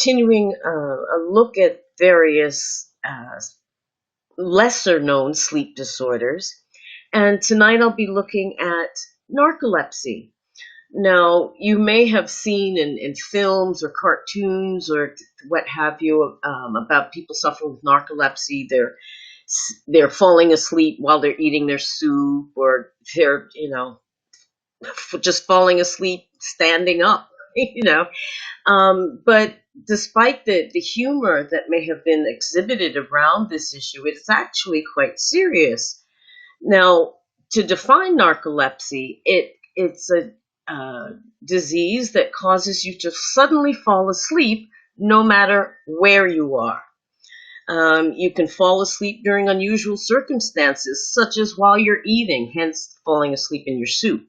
Continuing a look at various lesser known sleep disorders. And tonight I'll be looking at narcolepsy. Now, you may have seen in films or cartoons or what have you about people suffering with narcolepsy. They're falling asleep while they're eating their soup, or they're just falling asleep standing up. you know but despite the humor that may have been exhibited around this issue, it's actually quite serious. Now, to define narcolepsy, it's a disease that causes you to suddenly fall asleep no matter where you are. You can fall asleep during unusual circumstances, such as while you're eating, hence falling asleep in your soup.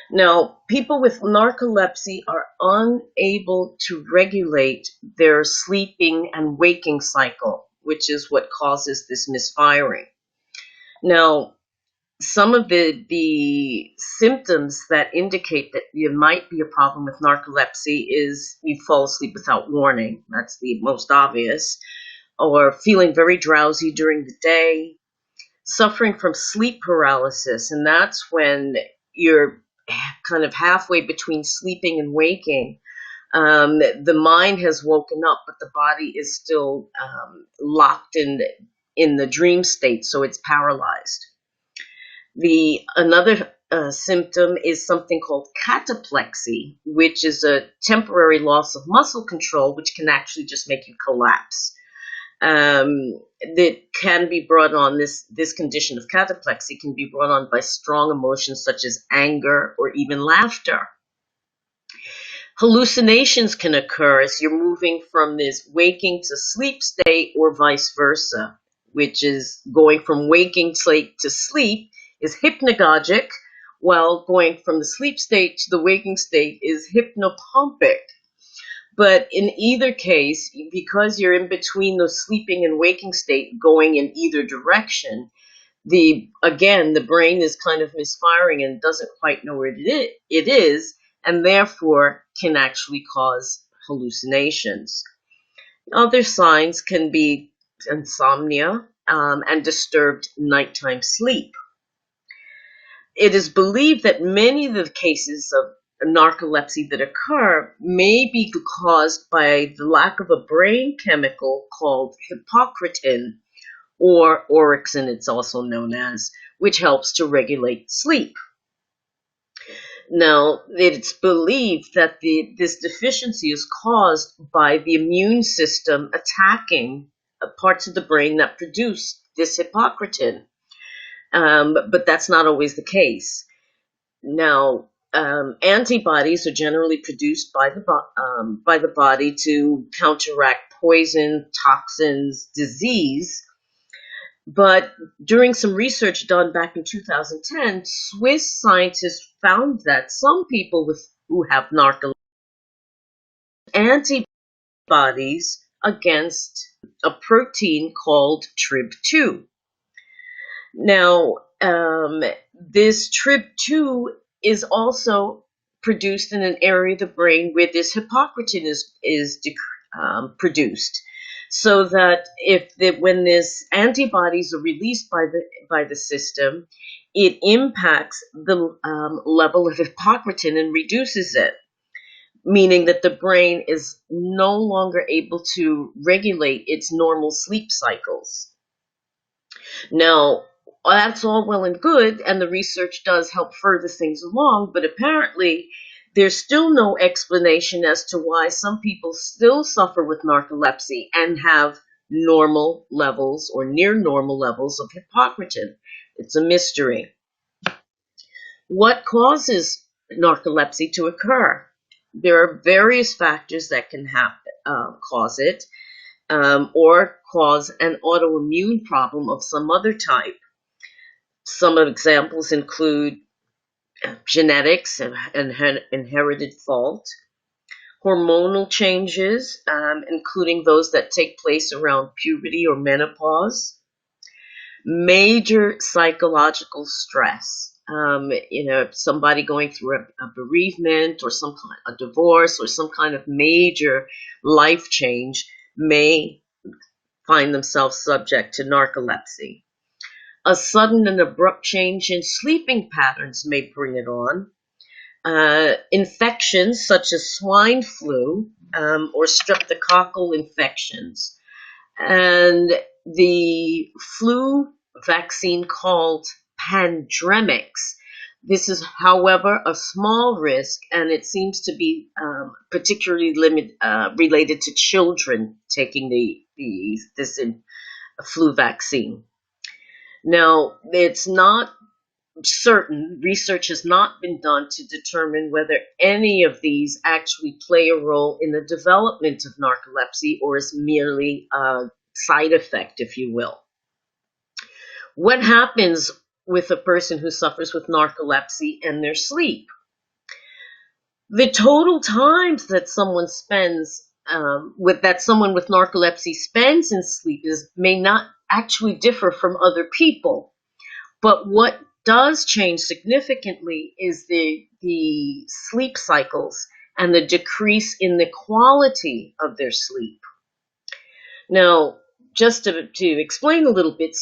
Now, people with narcolepsy are unable to regulate their sleeping and waking cycle, which is what causes this misfiring. Now, some of the symptoms that indicate that you might be a problem with narcolepsy is you fall asleep without warning. That's the most obvious. Or feeling very drowsy during the day, suffering from sleep paralysis, and that's when you're kind of halfway between sleeping and waking. The mind has woken up, but the body is still locked in the dream state, so it's paralyzed. Another symptom is something called cataplexy, which is a temporary loss of muscle control, which can actually just make you collapse. That can be brought on, this condition of cataplexy can be brought on by strong emotions such as anger or even laughter. Hallucinations can occur as you're moving from this waking to sleep state, or vice versa, which is going from waking state to sleep is hypnagogic, while going from the sleep state to the waking state is hypnopompic. But in either case, because you're in between the sleeping and waking state going in either direction, the brain is kind of misfiring and doesn't quite know where it is, and therefore can actually cause hallucinations. Other signs can be insomnia and disturbed nighttime sleep. It is believed that many of the cases of narcolepsy that occur may be caused by the lack of a brain chemical called hypocretin, or orexin it's also known as, which helps to regulate sleep. Now, it's believed that this deficiency is caused by the immune system attacking parts of the brain that produce this hypocretin, but that's not always the case. Now, antibodies are generally produced by the body to counteract poison, toxins, disease. But during some research done back in 2010, Swiss scientists found that some people who have narcolepsy antibodies against a protein called TRIB2. Now, this TRIB2 is also produced in an area of the brain where this hypocretin is produced, so that when these antibodies are released by the system, it impacts the level of hypocretin and reduces it, meaning that the brain is no longer able to regulate its normal sleep cycles. Now, that's all well and good, and the research does help further things along, but apparently there's still no explanation as to why some people still suffer with narcolepsy and have normal levels or near normal levels of hypocretin. It's a mystery. What causes narcolepsy to occur? There are various factors that can cause it, or cause an autoimmune problem of some other type. Some examples include genetics and inherited fault, hormonal changes, including those that take place around puberty or menopause, major psychological stress. Somebody going through a bereavement or a divorce or some kind of major life change may find themselves subject to narcolepsy. A sudden and abrupt change in sleeping patterns may bring it on. Infections such as swine flu or streptococcal infections, and the flu vaccine called pandemics. This is, however, a small risk, and it seems to be particularly related to children taking this flu vaccine. Now, it's not certain, research has not been done to determine whether any of these actually play a role in the development of narcolepsy or is merely a side effect, if you will. What happens with a person who suffers with narcolepsy and their sleep? The total times that someone someone with narcolepsy spends in sleep may not actually differ from other people. But what does change significantly is the sleep cycles and the decrease in the quality of their sleep. Now, just to explain a little bit,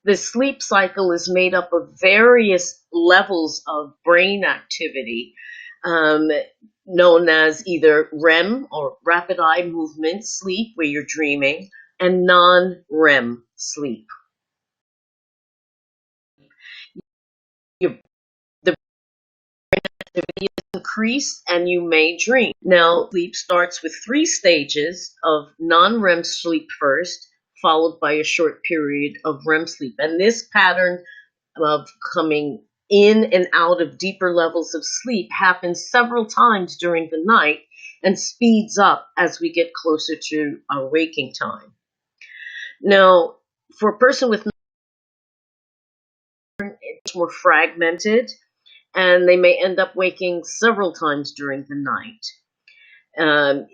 the sleep cycle is made up of various levels of brain activity, known as either REM or rapid eye movement sleep, where you're dreaming, and non-REM sleep. Your the activity is increased and you may dream. Now, sleep starts with 3 stages of non-REM sleep first, followed by a short period of REM sleep. And this pattern of coming in and out of deeper levels of sleep happens several times during the night and speeds up as we get closer to our waking time. Now, for a person with it's more fragmented, and they may end up waking several times during the night.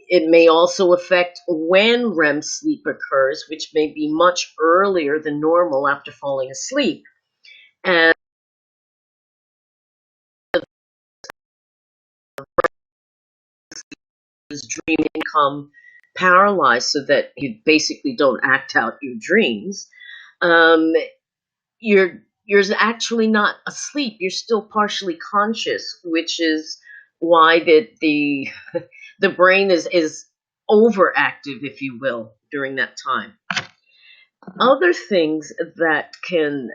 It may also affect when REM sleep occurs, which may be much earlier than normal after falling asleep. And dreaming become paralyzed so that you basically don't act out your dreams. You're actually not asleep. You're still partially conscious, which is why the the brain is overactive, if you will, during that time. Other things that can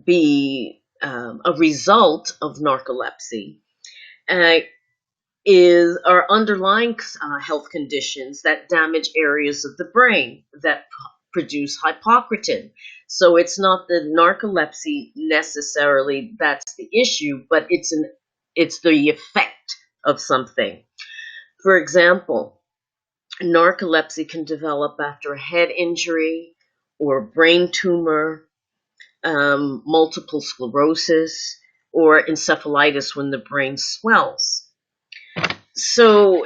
be a result of narcolepsy are underlying health conditions that damage areas of the brain that produce hypocretin. So it's not the narcolepsy necessarily that's the issue, but it's the effect of something. For example, narcolepsy can develop after a head injury or brain tumor, multiple sclerosis, or encephalitis when the brain swells. So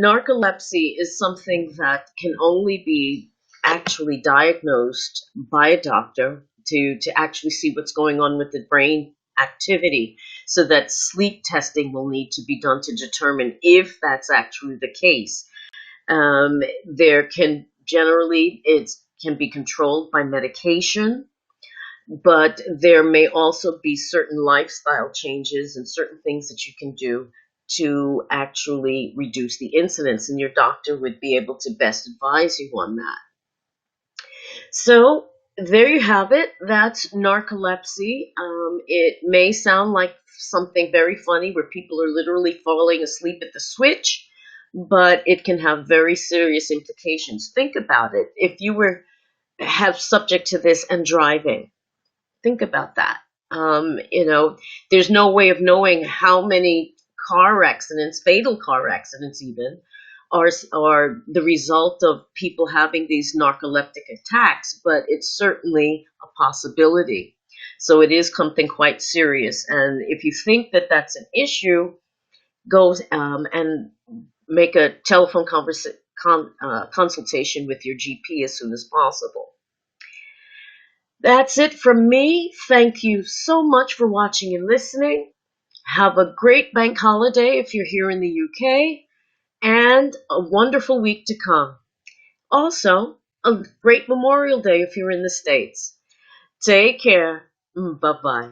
narcolepsy is something that can only be actually diagnosed by a doctor to actually see what's going on with the brain activity, so that sleep testing will need to be done to determine if that's actually the case. It can be controlled by medication, but there may also be certain lifestyle changes and certain things that you can do to actually reduce the incidence, and your doctor would be able to best advise you on that. So there you have it. That's narcolepsy. It may sound like something very funny where people are literally falling asleep at the switch, but it can have very serious implications. Think about it. If you were subject to this and driving, think about that. There's no way of knowing how many car accidents, fatal car accidents even, are the result of people having these narcoleptic attacks, but it's certainly a possibility. So it is something quite serious. And if you think that that's an issue, go and make a telephone consultation with your GP as soon as possible. That's it from me. Thank you so much for watching and listening. Have a great bank holiday if you're here in the UK, and a wonderful week to come. Also, a great Memorial Day if you're in the States. Take care. Bye bye.